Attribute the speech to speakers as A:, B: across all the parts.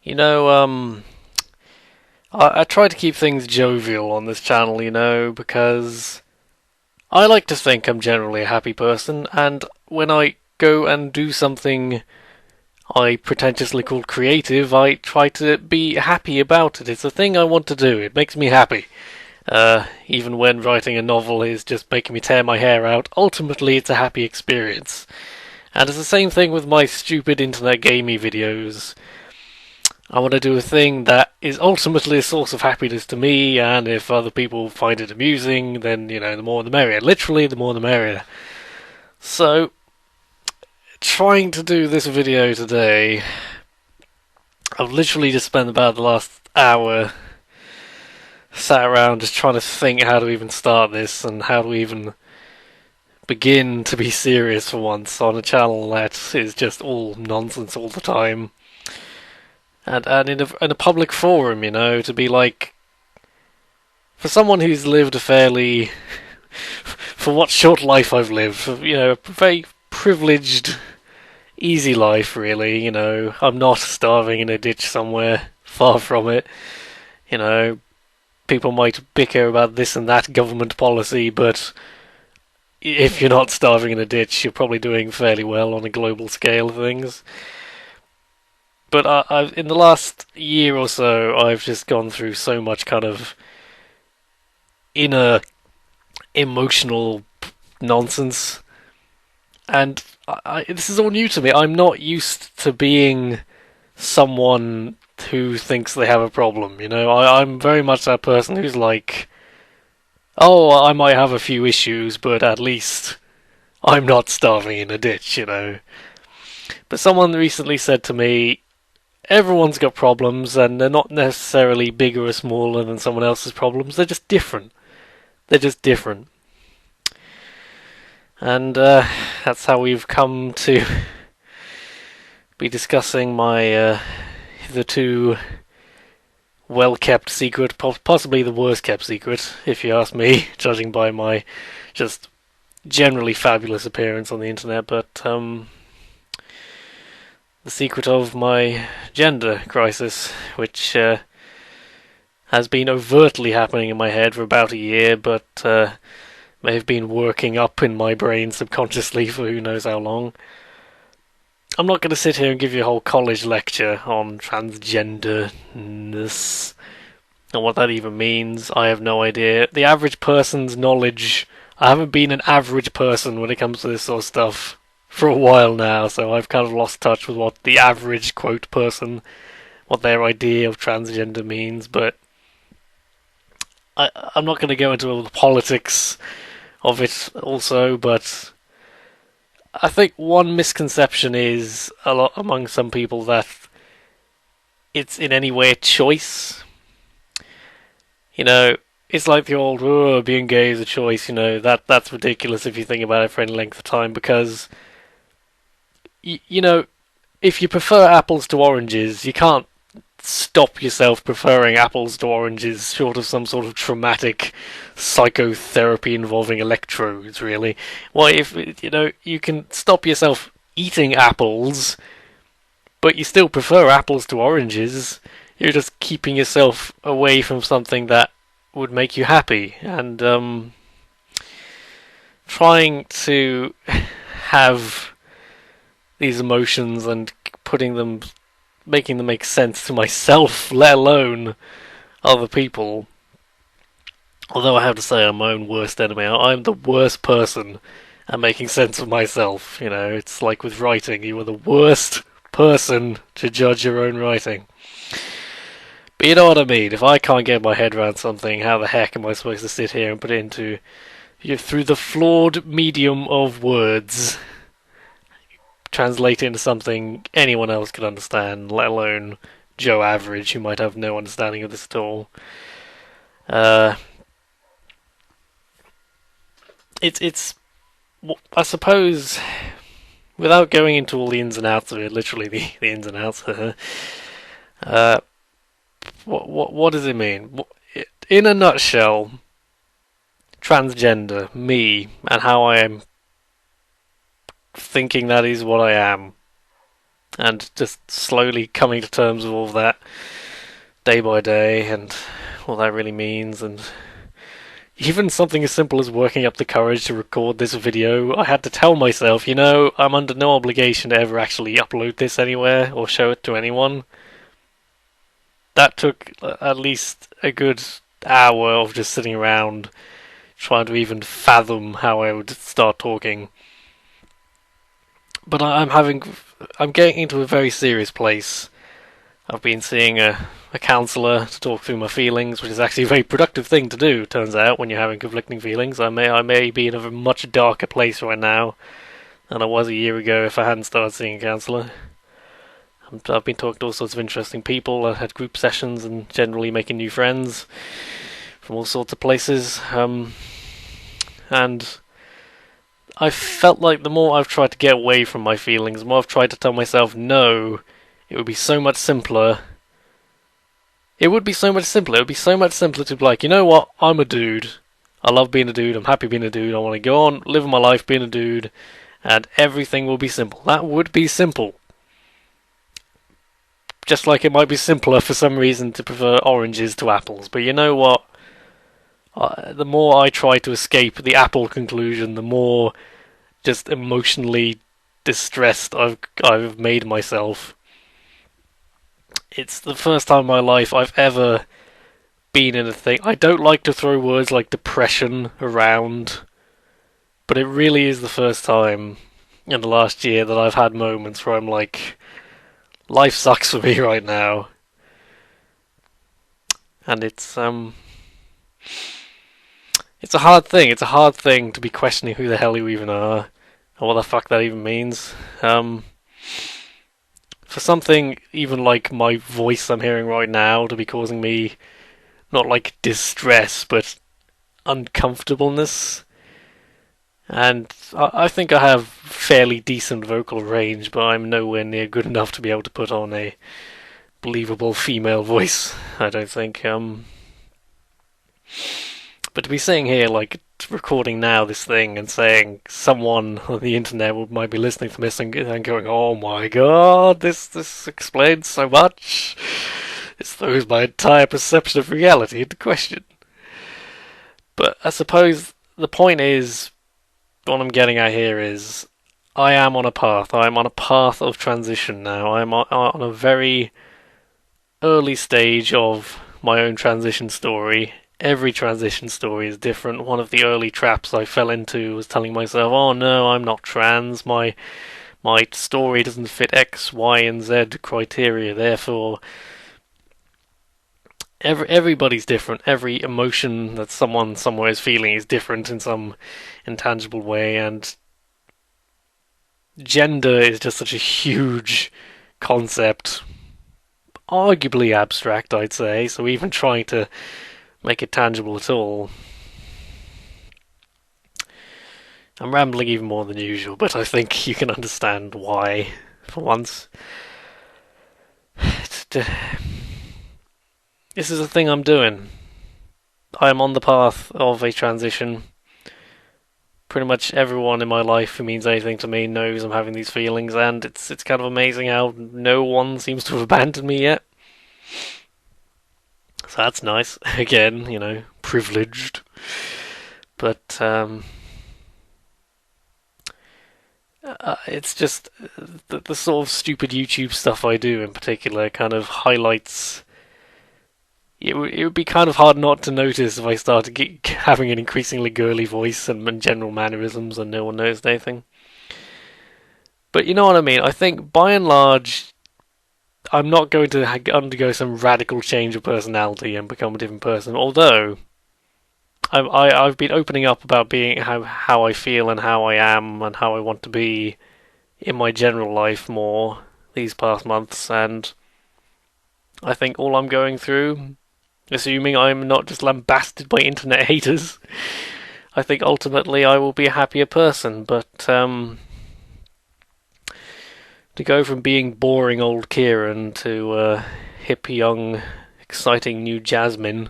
A: You know, I try to keep things jovial on this channel, because I like to think I'm generally a happy person, and when I go and do something I pretentiously call creative, I try to be happy about it. It's a thing I want to do. It makes me happy. Even when writing a novel is just making me tear my hair out, ultimately it's a happy experience. And it's the same thing with my stupid internet gamey videos. I want to do a thing that is ultimately a source of happiness to me, and if other people find it amusing, then, the more the merrier. Literally, the more the merrier. So, trying to do this video today, I've literally just spent about the last hour sat around just trying to think how to even start this, and how to even begin to be serious for once on a channel that is just all nonsense all the time. And in a public forum, to be like, for someone who's lived a fairly, for what short life I've lived, a very privileged, easy life, really. I'm not starving in a ditch somewhere, far from it. People might bicker about this and that government policy, but if you're not starving in a ditch, you're probably doing fairly well on a global scale of things. But in the last year or so, I've just gone through so much kind of inner emotional nonsense, and this is all new to me. I'm not used to being someone who thinks they have a problem. I'm very much that person who's like, oh, I might have a few issues, but at least I'm not starving in a ditch. But someone recently said to me, everyone's got problems, and they're not necessarily bigger or smaller than someone else's problems. They're just different. They're just different. And that's how we've come to be discussing my hitherto well-kept secret, possibly the worst-kept secret, if you ask me, judging by my just generally fabulous appearance on the internet, but the secret of my gender crisis, which has been overtly happening in my head for about a year, but may have been working up in my brain subconsciously for who knows how long. I'm not going to sit here and give you a whole college lecture on transgenderness and what that even means. I have no idea. The average person's knowledge... I haven't been an average person when it comes to this sort of stuff for a while now, so I've kind of lost touch with what the average, quote, person, what their idea of transgender means, but I'm not going to go into all the politics of it also, but I think one misconception is a lot among some people that it's in any way a choice. It's like the old, oh, being gay is a choice, that's ridiculous if you think about it for any length of time, because if you prefer apples to oranges, you can't stop yourself preferring apples to oranges short of some sort of traumatic psychotherapy involving electrodes, really. Well, if, you can stop yourself eating apples, but you still prefer apples to oranges, you're just keeping yourself away from something that would make you happy, and trying to have these emotions and making them make sense to myself, let alone other people. Although I have to say I'm my own worst enemy. I'm the worst person at making sense of myself. It's like with writing, you are the worst person to judge your own writing. But you know what I mean, if I can't get my head around something, how the heck am I supposed to sit here and put it into, through the flawed medium of words, translate it into something anyone else could understand, let alone Joe Average, who might have no understanding of this at all. It's I suppose, without going into all the ins and outs of it, literally the ins and outs, what does it mean? In a nutshell, transgender, me, and how I am thinking that is what I am. and just slowly coming to terms with all of that day by day and what that really means. And even something as simple as working up the courage to record this video, I had to tell myself, I'm under no obligation to ever actually upload this anywhere or show it to anyone. That took at least a good hour of just sitting around trying to even fathom how I would start talking. But I'm getting into a very serious place. I've been seeing a counsellor to talk through my feelings, which is actually a very productive thing to do, turns out, when you're having conflicting feelings. I may be in a much darker place right now than I was a year ago if I hadn't started seeing a counsellor. I've been talking to all sorts of interesting people. I've had group sessions and generally making new friends from all sorts of places. And I felt like the more I've tried to get away from my feelings, the more I've tried to tell myself, no, it would be so much simpler. It would be so much simpler. It would be so much simpler to be like, you know what, I'm a dude. I love being a dude. I'm happy being a dude. I want to go on, live my life being a dude, and everything will be simple. That would be simple. Just like it might be simpler for some reason to prefer oranges to apples. But you know what? The more I try to escape the apple conclusion, the more just emotionally distressed I've made myself. It's the first time in my life I've ever been in a thing. I don't like to throw words like depression around, but it really is the first time in the last year that I've had moments where I'm like, life sucks for me right now. And it's a hard thing. It's a hard thing to be questioning who the hell you even are, and what the fuck that even means. For something even like my voice I'm hearing right now to be causing me not like distress, but uncomfortableness. And I think I have fairly decent vocal range, but I'm nowhere near good enough to be able to put on a believable female voice, I don't think. But to be sitting here, like, recording now this thing and saying someone on the internet might be listening to this and going, oh my god, this explains so much. It throws my entire perception of reality into question. But I suppose the point is, what I'm getting at here is, I am on a path. I'm on a path of transition now. I'm on a very early stage of my own transition story. Every transition story is different. One of the early traps I fell into was telling myself, oh no, I'm not trans. My story doesn't fit X, Y, and Z criteria. Therefore, everybody's different. Every emotion that someone somewhere is feeling is different in some intangible way, and gender is just such a huge concept, arguably abstract, I'd say. So even trying to make it tangible at all, I'm rambling even more than usual, but I think you can understand why, for once. This is a thing I'm doing. I am on the path of a transition. Pretty much everyone in my life who means anything to me knows I'm having these feelings, and it's kind of amazing how no one seems to have abandoned me yet. So that's nice. Again, privileged. But it's just the sort of stupid YouTube stuff I do in particular kind of highlights. It would be kind of hard not to notice if I started having an increasingly girly voice and general mannerisms and no one knows anything. But you know what I mean? I think by and large, I'm not going to undergo some radical change of personality and become a different person. Although I've been opening up about being how I feel and how I am and how I want to be in my general life more these past months, and I think all I'm going through, assuming I'm not just lambasted by internet haters, I think ultimately I will be a happier person. But to go from being boring old Kieran to hip, young, exciting new Jasmine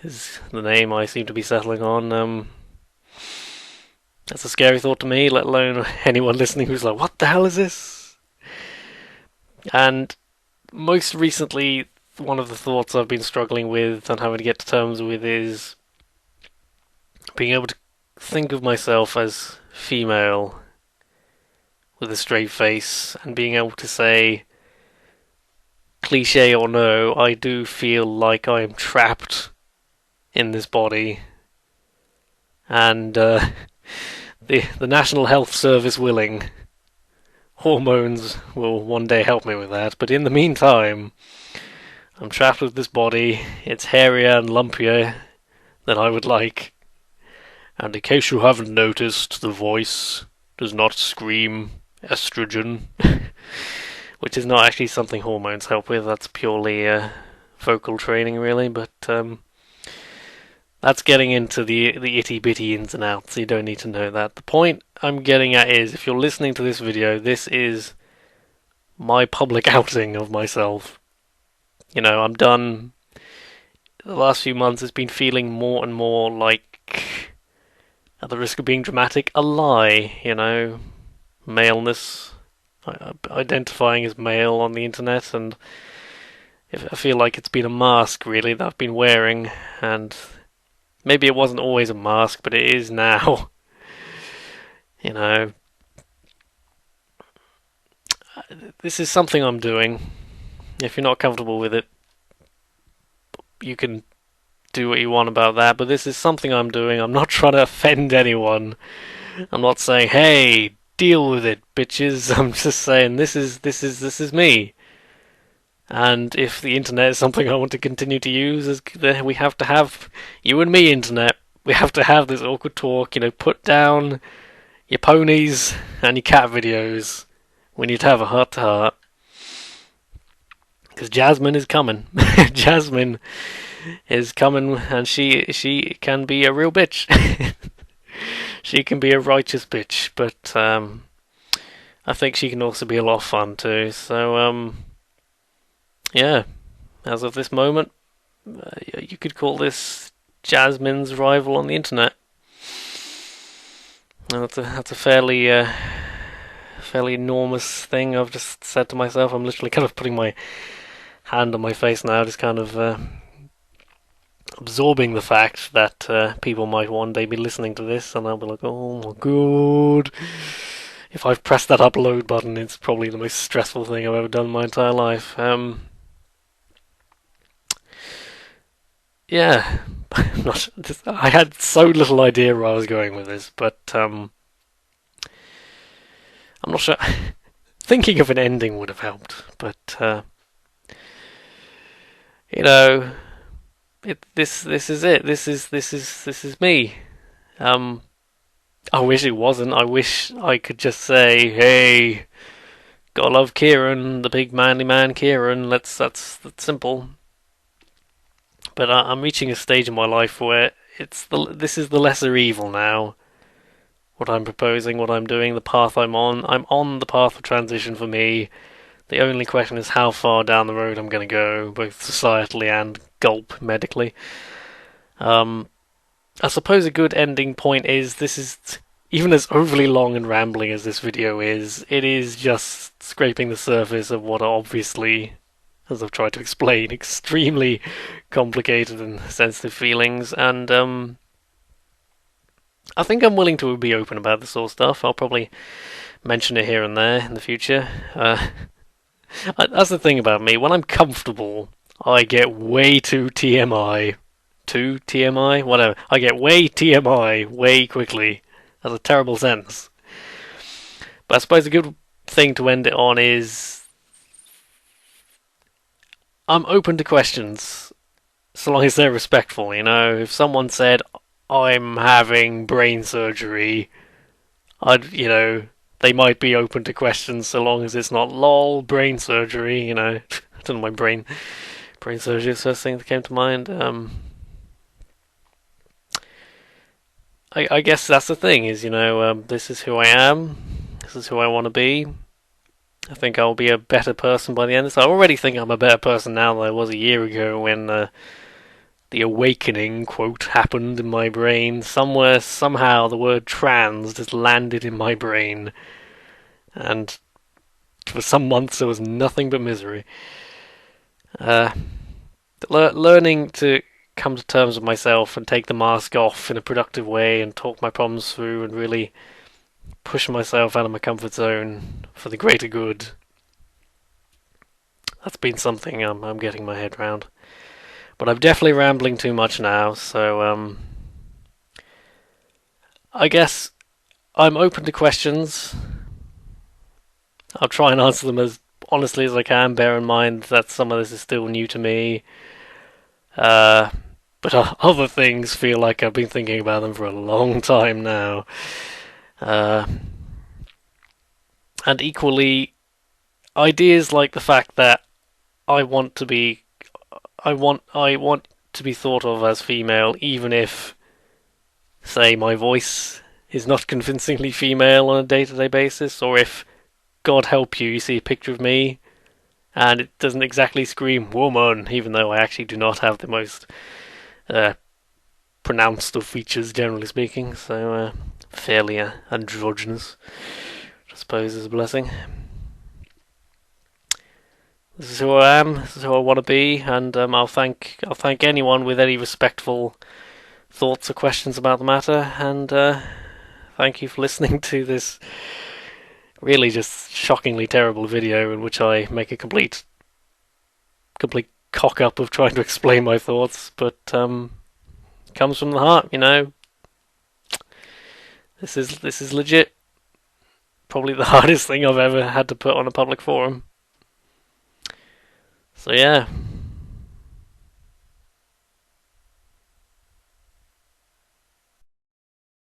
A: is the name I seem to be settling on. That's a scary thought to me, let alone anyone listening who's like, what the hell is this? And most recently, one of the thoughts I've been struggling with and having to get to terms with is being able to think of myself as female with a straight face and being able to say, cliche or no, I do feel like I am trapped in this body, and the National Health Service willing, hormones will one day help me with that. But in the meantime, I'm trapped with this body. It's hairier and lumpier than I would like. And in case you haven't noticed, the voice does not scream estrogen, which is not actually something hormones help with. That's purely vocal training, really. But that's getting into the itty bitty ins and outs. You don't need to know that. The point I'm getting at is, if you're listening to this video, this is my public outing of myself. You know, I'm done. The last few months has been feeling more and more like, at the risk of being dramatic, a lie. You know, maleness, identifying as male on the internet, and I feel like it's been a mask really that I've been wearing, and maybe it wasn't always a mask, but it is now. You know, this is something I'm doing. If you're not comfortable with it, you can do what you want about that, but this is something I'm doing. I'm not trying to offend anyone. I'm not saying, hey, deal with it, bitches. I'm just saying this is me. And if the internet is something I want to continue to use, we have to have, you and me, internet, we have to have this awkward talk. You know, put down your ponies and your cat videos. We need to have a heart-to-heart. Because Jasmine is coming. Jasmine is coming, and she can be a real bitch. She can be a righteous bitch, but I think she can also be a lot of fun too. So yeah, as of this moment, you could call this Jasmine's rival on the internet. And that's a fairly enormous thing I've just said to myself. I'm literally kind of putting my hand on my face now, just kind of absorbing the fact that people might one day be listening to this, and I'll be like, oh my god. If I've pressed that upload button, it's probably the most stressful thing I've ever done in my entire life. Yeah, I had so little idea where I was going with this, but I'm not sure. Thinking of an ending would have helped, but you know, this is it. This is me. I wish it wasn't. I wish I could just say, "Hey, gotta love Kieran, the big manly man, Kieran." That's simple. But I'm reaching a stage in my life where this is the lesser evil now. What I'm proposing, what I'm doing, the path I'm on. I'm on the path of transition for me. The only question is how far down the road I'm going to go, both societally and gulp medically. I suppose a good ending point is this is, even as overly long and rambling as this video is, it is just scraping the surface of what are obviously, as I've tried to explain, extremely complicated and sensitive feelings, and I think I'm willing to be open about this sort of stuff. I'll probably mention it here and there in the future. That's the thing about me. When I'm comfortable, I get way too TMI. Too TMI? Whatever. I get way TMI way quickly. That's a terrible sentence. But I suppose a good thing to end it on is I'm open to questions, so long as they're respectful, you know. If someone said, I'm having brain surgery, they might be open to questions so long as it's not lol, brain surgery, you know. I don't know, my brain surgery is the first thing that came to mind. I guess that's the thing, is, this is who I am, this is who I want to be. I think I'll be a better person by the end of this. I already think I'm a better person now than I was a year ago when the awakening, quote, happened in my brain. Somewhere, somehow, the word trans just landed in my brain. And for some months, there was nothing but misery. Learning to come to terms with myself and take the mask off in a productive way and talk my problems through and really push myself out of my comfort zone for the greater good. That's been something I'm getting my head around. But I'm definitely rambling too much now, so I guess I'm open to questions. I'll try and answer them as honestly as I can, bear in mind that some of this is still new to me. But other things feel like I've been thinking about them for a long time now. And equally, ideas like the fact that I want to be thought of as female, even if, say, my voice is not convincingly female on a day-to-day basis, or if, God help you, you see a picture of me and it doesn't exactly scream woman, even though I actually do not have the most pronounced of features, generally speaking, so fairly androgynous, which I suppose is a blessing. This is who I am. This is who I want to be, and I'll thank anyone with any respectful thoughts or questions about the matter. And thank you for listening to this really just shockingly terrible video in which I make a complete cock up of trying to explain my thoughts, but comes from the heart, you know. This is legit. Probably the hardest thing I've ever had to put on a public forum. So yeah.